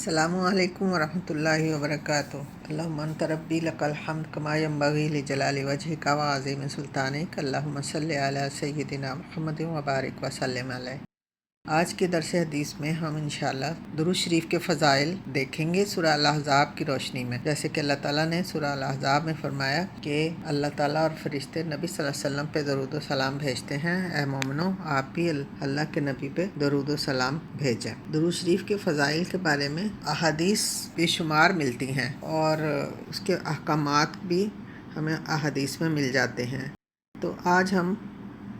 السلام علیکم ورحمۃ اللہ وبرکاتہ۔ اللہم انت ربی لک الحمد کما ینبغی لجلال وجہک وعظیم سلطانک، اللہم صلی علی سیدنا محمد وبارک وسلم علیہ۔ آج کے درس حدیث میں ہم انشاءاللہ درود شریف کے فضائل دیکھیں گے سورہ الاحزاب کی روشنی میں۔ جیسے کہ اللہ تعالیٰ نے سورہ الاحزاب میں فرمایا کہ اللہ تعالیٰ اور فرشتے نبی صلی اللہ علیہ وسلم پہ درود و سلام بھیجتے ہیں، اے مومنو آپ بھی اللہ کے نبی پہ درود و سلام بھیجیں۔ درود شریف کے فضائل کے بارے میں احادیث بے شمار ملتی ہیں اور اس کے احکامات بھی ہمیں احادیث میں مل جاتے ہیں۔ تو آج ہم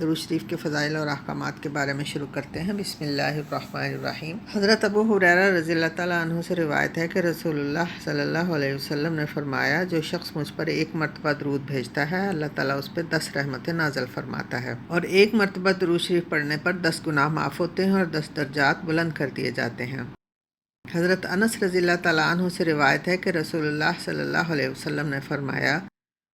درود شریف کے فضائل اور احکامات کے بارے میں شروع کرتے ہیں۔ بسم اللہ الرحمن الرحیم۔ حضرت ابو ہریرہ رضی اللہ تعالیٰ عنہ سے روایت ہے کہ رسول اللہ صلی اللہ علیہ وسلم نے فرمایا، جو شخص مجھ پر ایک مرتبہ درود بھیجتا ہے اللہ تعالیٰ اس پہ 10 رحمتیں نازل فرماتا ہے، اور ایک مرتبہ درود شریف پڑھنے پر 10 گناہ معاف ہوتے ہیں اور 10 درجات بلند کر دیے جاتے ہیں۔ حضرت انس رضی اللہ تعالیٰ عنہ سے روایت ہے کہ رسول اللہ صلی اللہ علیہ وسلم نے فرمایا،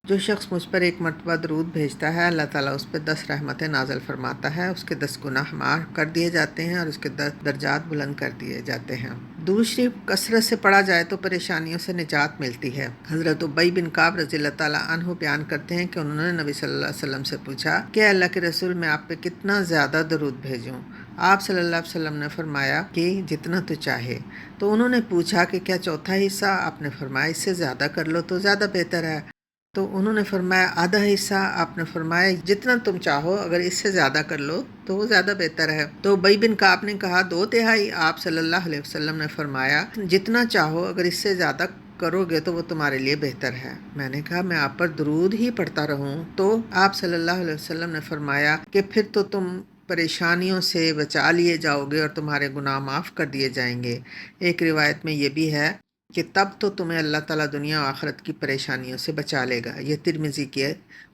جو شخص مجھ پر ایک مرتبہ درود بھیجتا ہے اللہ تعالیٰ اس پہ 10 رحمتیں نازل فرماتا ہے، اس کے 10 گناہ معاف کر دیے جاتے ہیں اور اس کے درجات بلند کر دیے جاتے ہیں۔ درود شریف کثرت سے پڑھا جائے تو پریشانیوں سے نجات ملتی ہے۔ حضرت ابی بن کعب رضی اللہ تعالیٰ عنہ بیان کرتے ہیں کہ انہوں نے نبی صلی اللہ علیہ وسلم سے پوچھا کہ اللہ کے رسول میں آپ پہ کتنا زیادہ درود بھیجوں؟ آپ صلی اللہ علیہ وسلم نے فرمایا کہ جتنا تو چاہے۔ تو انہوں نے پوچھا کہ کیا چوتھا حصہ؟ آپ نے فرمایا اس سے زیادہ کر لو تو زیادہ بہتر ہے۔ تو انہوں نے فرمایا آدھا حصہ؟ آپ نے فرمایا جتنا تم چاہو، اگر اس سے زیادہ کر لو تو وہ زیادہ بہتر ہے۔ تو ابی بن کعب نے کہا 2/3۔ آپ صلی اللہ علیہ وسلم نے فرمایا جتنا چاہو، اگر اس سے زیادہ کرو گے تو وہ تمہارے لیے بہتر ہے۔ میں نے کہا میں آپ پر درود ہی پڑھتا رہوں؟ تو آپ صلی اللہ علیہ وسلم نے فرمایا کہ پھر تو تم پریشانیوں سے بچا لیے جاؤ گے اور تمہارے گناہ معاف کر دیے جائیں گے۔ ایک روایت میں یہ بھی ہے کہ تب تو تمہیں اللہ تعالیٰ دنیا و آخرت کی پریشانیوں سے بچا لے گا۔ یہ ترمذی کی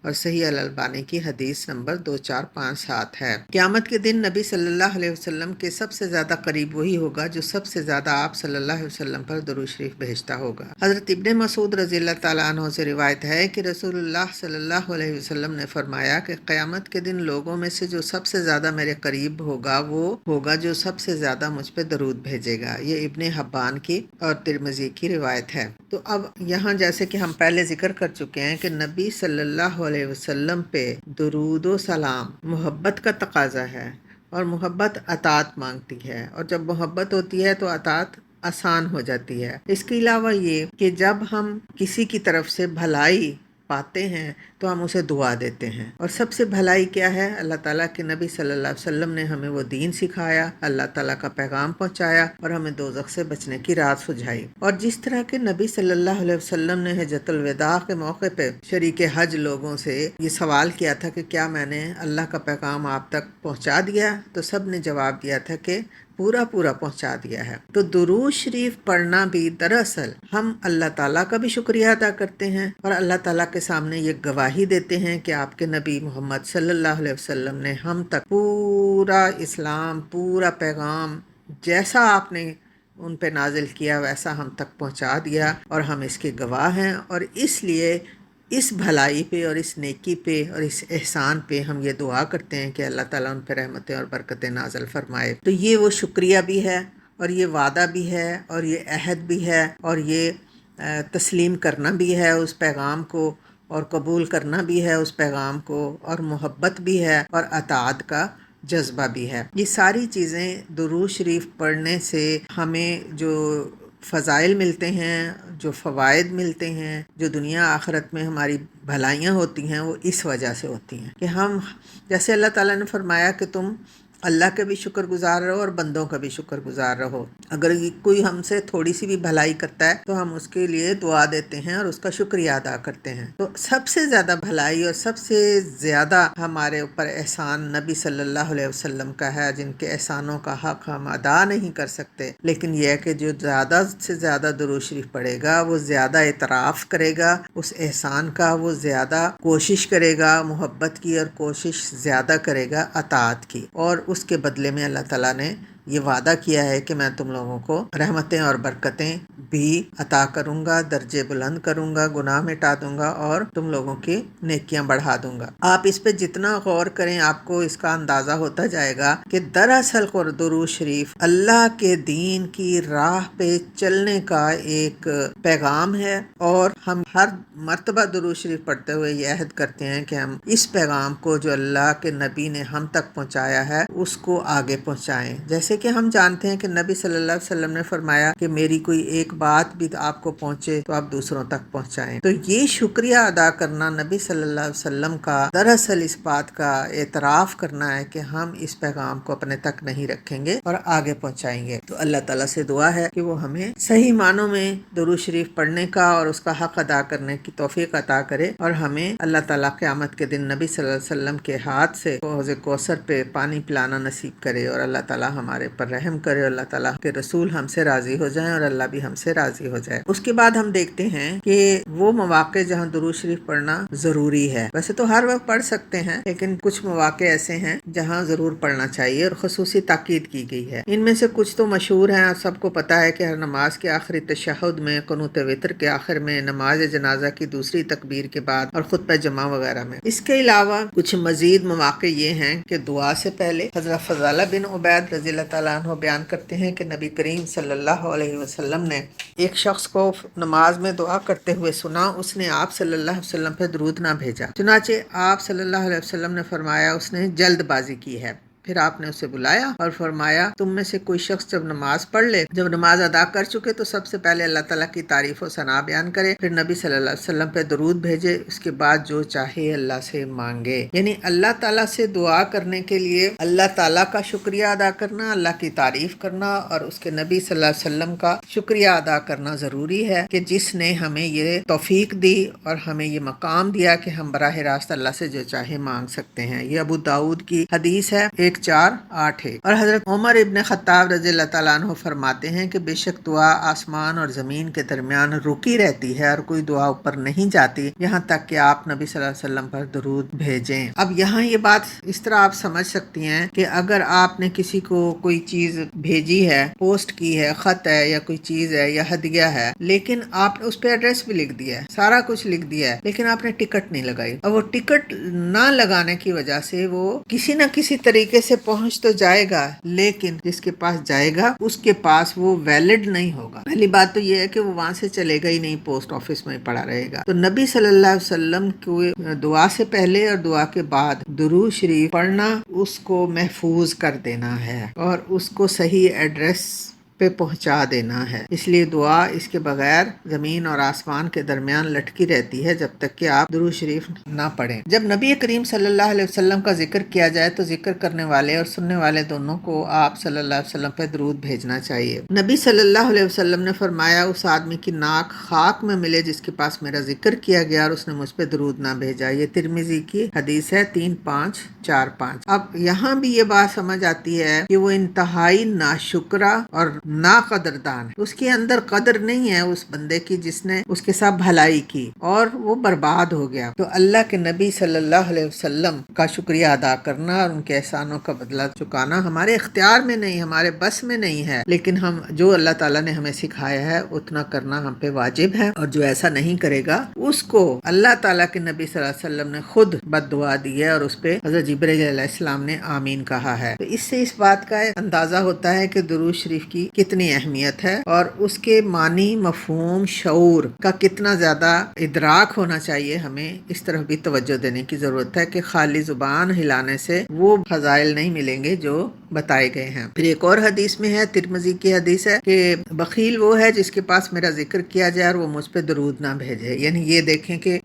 اور صحیح الالبانی کی حدیث نمبر 2457 ہے۔ قیامت کے دن نبی صلی اللہ علیہ وسلم کے سب سے زیادہ قریب وہی ہوگا جو سب سے زیادہ آپ صلی اللہ علیہ وسلم پر درود شریف بھیجتا ہوگا۔ حضرت ابن مسعود رضی اللہ تعالیٰ عنہ سے روایت ہے کہ رسول اللہ صلی اللہ علیہ وسلم نے فرمایا کہ قیامت کے دن لوگوں میں سے جو سب سے زیادہ میرے قریب ہوگا وہ ہوگا جو سب سے زیادہ مجھ پہ درود بھیجے گا۔ یہ ابن حبان کی اور ترمذی کی روایت ہے۔ تو اب یہاں جیسے کہ ہم پہلے ذکر کر چکے ہیں کہ نبی صلی اللہ علیہ وسلم پہ درود و سلام محبت کا تقاضا ہے، اور محبت اطاعت مانگتی ہے، اور جب محبت ہوتی ہے تو اطاعت آسان ہو جاتی ہے۔ اس کے علاوہ یہ کہ جب ہم کسی کی طرف سے بھلائی پاتے ہیں تو ہم اسے دعا دیتے ہیں، اور سب سے بھلائی کیا ہے؟ اللہ تعالیٰ کے نبی صلی اللہ علیہ وسلم نے ہمیں وہ دین سکھایا، اللہ تعالیٰ کا پیغام پہنچایا اور ہمیں دوزخ سے بچنے کی راہ سجھائی۔ اور جس طرح کہ نبی صلی اللہ علیہ وسلم نے حجۃ الوداع کے موقع پہ شریک حج لوگوں سے یہ سوال کیا تھا کہ کیا میں نے اللہ کا پیغام آپ تک پہنچا دیا؟ تو سب نے جواب دیا تھا کہ پورا پہنچا دیا ہے۔ تو درود شریف پڑھنا بھی دراصل ہم اللہ تعالیٰ کا بھی شکریہ ادا کرتے ہیں، اور اللہ تعالیٰ کے سامنے یہ گواہی دیتے ہیں کہ آپ کے نبی محمد صلی اللہ علیہ وسلم نے ہم تک پورا اسلام، پورا پیغام جیسا آپ نے ان پہ نازل کیا ویسا ہم تک پہنچا دیا، اور ہم اس کے گواہ ہیں۔ اور اس لیے اس بھلائی پہ اور اس نیکی پہ اور اس احسان پہ ہم یہ دعا کرتے ہیں کہ اللہ تعالیٰ ان پہ رحمتیں اور برکتیں نازل فرمائے۔ تو یہ وہ شکریہ بھی ہے، اور یہ وعدہ بھی ہے، اور یہ عہد بھی ہے، اور یہ تسلیم کرنا بھی ہے اس پیغام کو، اور قبول کرنا بھی ہے اس پیغام کو، اور محبت بھی ہے، اور اطاعت کا جذبہ بھی ہے۔ یہ ساری چیزیں درود شریف پڑھنے سے ہمیں جو فضائل ملتے ہیں، جو فوائد ملتے ہیں، جو دنیا آخرت میں ہماری بھلائیاں ہوتی ہیں، وہ اس وجہ سے ہوتی ہیں کہ ہم جیسے اللہ تعالیٰ نے فرمایا کہ تم اللہ کا بھی شکر گزار رہو اور بندوں کا بھی شکر گزار رہو۔ اگر کوئی ہم سے تھوڑی سی بھی بھلائی کرتا ہے تو ہم اس کے لیے دعا دیتے ہیں اور اس کا شکریہ ادا کرتے ہیں۔ تو سب سے زیادہ بھلائی اور سب سے زیادہ ہمارے اوپر احسان نبی صلی اللہ علیہ وسلم کا ہے، جن کے احسانوں کا حق ہم ادا نہیں کر سکتے، لیکن یہ ہے کہ جو زیادہ سے زیادہ درود شریف پڑھے گا وہ زیادہ اعتراف کرے گا اس احسان کا، وہ زیادہ کوشش کرے گا محبت کی، اور کوشش زیادہ کرے گا اطاعت کی، اور اس کے بدلے میں اللہ تعالیٰ نے یہ وعدہ کیا ہے کہ میں تم لوگوں کو رحمتیں اور برکتیں بھی عطا کروں گا، درجے بلند کروں گا، گناہ مٹا دوں گا اور تم لوگوں کی نیکیاں بڑھا دوں گا۔ آپ اس پہ جتنا غور کریں آپ کو اس کا اندازہ ہوتا جائے گا کہ دراصل درود شریف اللہ کے دین کی راہ پہ چلنے کا ایک پیغام ہے، اور ہم ہر مرتبہ درود شریف پڑھتے ہوئے یہ عہد کرتے ہیں کہ ہم اس پیغام کو جو اللہ کے نبی نے ہم تک پہنچایا ہے اس کو آگے پہنچائیں۔ جیسے کہ ہم جانتے ہیں کہ نبی صلی اللہ علیہ وسلم نے فرمایا کہ میری کوئی ایک بات بھی آپ کو پہنچے تو آپ دوسروں تک پہنچائیں۔ تو یہ شکریہ ادا کرنا نبی صلی اللہ علیہ وسلم کا دراصل اس بات کا اعتراف کرنا ہے کہ ہم اس پیغام کو اپنے تک نہیں رکھیں گے اور آگے پہنچائیں گے۔ تو اللہ تعالیٰ سے دعا ہے کہ وہ ہمیں صحیح معنوں میں درود شریف پڑھنے کا اور اس کا حق ادا کرنے کی توفیق عطا کرے، اور ہمیں اللہ تعالیٰ قیامت کے دن نبی صلی اللہ علیہ وسلم کے ہاتھ سے حوض کوثر پہ پانی پلانا نصیب کرے، اور اللہ تعالیٰ ہمارے پر رحم کرے، اور اللہ تعالیٰ کے رسول ہم سے راضی ہو جائیں اور اللہ بھی ہم سے راضی ہو جائے۔ اس کے بعد ہم دیکھتے ہیں کہ وہ مواقع جہاں درود شریف پڑھنا ضروری ہے۔ ویسے تو ہر وقت پڑھ سکتے ہیں، لیکن کچھ مواقع ایسے ہیں جہاں ضرور پڑھنا چاہیے اور خصوصی تاکید کی گئی ہے۔ ان میں سے کچھ تو مشہور ہیں اور سب کو پتہ ہے کہ ہر نماز کے آخری تشہد میں، قنوت وتر کے آخر میں، نماز جنازہ کی دوسری تکبیر کے بعد اور خطبہ جمعہ وغیرہ میں۔ اس کے علاوہ کچھ مزید مواقع یہ ہیں کہ دعا سے پہلے حضرت فضالہ بن عبید رضی اللہ تعالیٰ عنہ بیان کرتے ہیں کہ نبی کریم صلی اللہ علیہ وسلم نے ایک شخص کو نماز میں دعا کرتے ہوئے سنا، اس نے آپ صلی اللہ علیہ وسلم پہ درود نہ بھیجا، چنانچہ آپ صلی اللہ علیہ وسلم نے فرمایا اس نے جلد بازی کی ہے۔ پھر آپ نے اسے بلایا اور فرمایا تم میں سے کوئی شخص جب نماز پڑھ لے، جب نماز ادا کر چکے تو سب سے پہلے اللہ تعالیٰ کی تعریف و ثنا بیان کرے، پھر نبی صلی اللہ علیہ وسلم پہ درود بھیجے، اس کے بعد جو چاہے اللہ سے مانگے۔ یعنی اللہ تعالیٰ سے دعا کرنے کے لیے اللہ تعالیٰ کا شکریہ ادا کرنا، اللہ کی تعریف کرنا اور اس کے نبی صلی اللہ علیہ وسلم کا شکریہ ادا کرنا ضروری ہے کہ جس نے ہمیں یہ توفیق دی اور ہمیں یہ مقام دیا کہ ہم براہ راست اللہ سے جو چاہے مانگ سکتے ہیں۔ یہ ابو داؤد کی حدیث ہے 1408 ہے۔ اور حضرت عمر ابن خطاب رضی اللہ تعالیٰ عنہ فرماتے ہیں کہ بے شک دعا آسمان اور زمین کے درمیان رکی رہتی ہے اور کوئی دعا اوپر نہیں جاتی یہاں تک کہ آپ نبی صلی اللہ علیہ وسلم پر درود بھیجیں۔ اب یہاں یہ بات اس طرح آپ سمجھ سکتی ہیں کہ اگر آپ نے کسی کو کوئی چیز بھیجی ہے، پوسٹ کی ہے، خط ہے یا کوئی چیز ہے یا ہدیہ ہے، لیکن آپ نے اس پہ ایڈریس بھی لکھ دیا ہے، سارا کچھ لکھ دیا ہے، لیکن آپ نے ٹکٹ نہیں لگائی، اور وہ ٹکٹ نہ لگانے کی وجہ سے وہ کسی نہ کسی طریقے سے پہنچ تو جائے گا، لیکن جس کے پاس جائے گا اس کے پاس وہ ویلڈ نہیں ہوگا۔ پہلی بات تو یہ ہے کہ وہ وہاں سے چلے گا ہی نہیں، پوسٹ آفس میں پڑا رہے گا۔ تو نبی صلی اللہ علیہ وسلم کو دعا سے پہلے اور دعا کے بعد درود شریف پڑھنا اس کو محفوظ کر دینا ہے اور اس کو صحیح ایڈریس پہ پہنچا دینا ہے۔ اس لیے دعا اس کے بغیر زمین اور آسمان کے درمیان لٹکی رہتی ہے جب تک کہ آپ درود شریف نہ پڑھیں۔ جب نبی کریم صلی اللہ علیہ وسلم کا ذکر کیا جائے تو ذکر کرنے والے اور سننے والے دونوں کو آپ صلی اللہ علیہ وسلم پہ درود بھیجنا چاہیے۔ نبی صلی اللہ علیہ وسلم نے فرمایا اس آدمی کی ناک خاک میں ملے جس کے پاس میرا ذکر کیا گیا اور اس نے مجھ پہ درود نہ بھیجا۔ یہ ترمذی کی حدیث ہے 3545۔ اب یہاں بھی یہ بات سمجھ آتی ہے کہ وہ انتہائی ناشکرا اور نا قدردان ہے، اس کے اندر قدر نہیں ہے اس بندے کی جس نے اس کے ساتھ بھلائی کی اور وہ برباد ہو گیا۔ تو اللہ کے نبی صلی اللہ علیہ وسلم کا شکریہ ادا کرنا اور ان کے احسانوں کا بدلہ چکانا ہمارے اختیار میں نہیں، ہمارے بس میں نہیں ہے، لیکن ہم جو اللہ تعالیٰ نے ہمیں سکھایا ہے اتنا کرنا ہم پہ واجب ہے، اور جو ایسا نہیں کرے گا اس کو اللہ تعالیٰ کے نبی صلی اللہ علیہ وسلم نے خود بد دعا دی ہے اور اس پہ حضرت جبرائیل علیہ السلام نے آمین کہا ہے۔ تو اس سے اس بات کا اندازہ ہوتا ہے کہ درود شریف کی کتنی اہمیت ہے اور اس کے معنی، مفہوم، شعور کا کتنا زیادہ ادراک ہونا چاہیے۔ ہمیں اس طرف بھی توجہ دینے کی ضرورت ہے کہ خالی زبان ہلانے سے وہ فضائل نہیں ملیں گے جو بتائے گئے ہیں۔ پھر ایک اور حدیث میں ہے، ترمذی کی حدیث ہے کہ بخیل وہ ہے جس کے پاس میرا ذکر کیا جائے اور وہ مجھ پہ درود نہ بھیجے۔ یعنی یہ دیکھیں کہ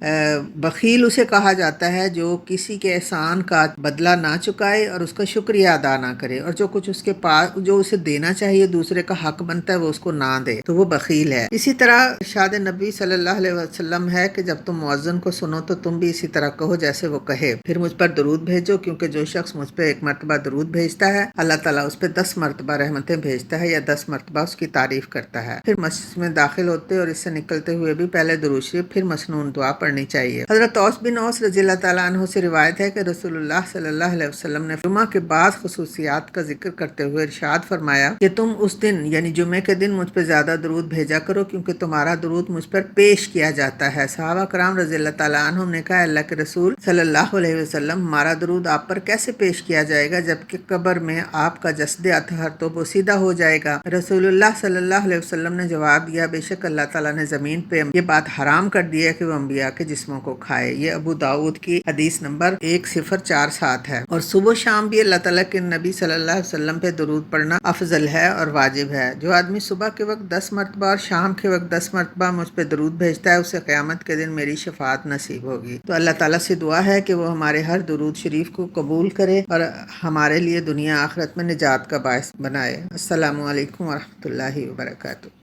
بخیل اسے کہا جاتا ہے جو کسی کے احسان کا بدلہ نہ چکائے اور اس کا شکریہ ادا نہ کرے، اور جو کچھ اس کے پاس جو اسے دینا چاہیے دوسرے کا حق بنتا ہے وہ اس کو نہ دے، تو وہ بخیل ہے۔ اسی طرح ارشاد نبی صلی اللہ علیہ وسلم ہے کہ جب تم مؤذن کو سنو تو تم بھی اسی طرح کہو جیسے وہ کہے، پھر مجھ پر درود بھیجو، کیونکہ جو شخص مجھ پہ ایک مرتبہ درود بھیجتا ہے اللہ تعالیٰ اس پہ 10 مرتبہ رحمتیں بھیجتا ہے یا 10 مرتبہ اس کی تعریف کرتا ہے۔ پھر مسجد میں داخل ہوتے اور اس سے نکلتے ہوئے بھی پہلے درود شریف پھر مسنون دعا پڑھنی چاہیے۔ حضرت اوس بن اوس رضی اللہ تعالیٰ عنہ سے روایت ہے کہ رسول اللہ صلی اللہ علیہ وسلم نے جمعہ کے بعد خصوصیات کا ذکر کرتے ہوئے ارشاد فرمایا کہ تم اس دن یعنی جمعے کے دن مجھ پہ زیادہ درود بھیجا کرو کیونکہ تمہارا درود مجھ پر پیش کیا جاتا ہے۔ صحابہ کرام رضی اللہ تعالیٰ عنہم نے کہا اللہ کے رسول صلی اللہ علیہ وسلم ہمارا درود آپ پر کیسے پیش کیا جائے گا جبکہ قبر میں آپ کا جسد اطہر تو بوسیدہ ہو جائے گا؟ رسول اللہ صلی اللہ علیہ وسلم نے جواب دیا بے شک اللہ تعالیٰ نے زمین پہ یہ بات حرام کر دی ہے کہ وہ انبیاء کے جسموں کو کھائے۔ یہ ابو داؤد کی حدیث نمبر 1047 ہے۔ اور صبح و شام بھی اللہ تعالیٰ کے نبی صلی اللہ علیہ وسلم پہ درود پڑھنا افضل ہے اور واجب ہے۔ جو آدمی صبح کے وقت 10 مرتبہ اور شام کے وقت 10 مرتبہ مجھ پہ درود بھیجتا ہے اسے قیامت کے دن میری شفاعت نصیب ہوگی۔ تو اللہ تعالیٰ سے دعا ہے کہ وہ ہمارے ہر درود شریف کو قبول کرے اور ہمارے لیے دنیا آخرت میں نجات کا باعث بنائے۔ السلام علیکم ورحمۃ اللہ وبرکاتہ۔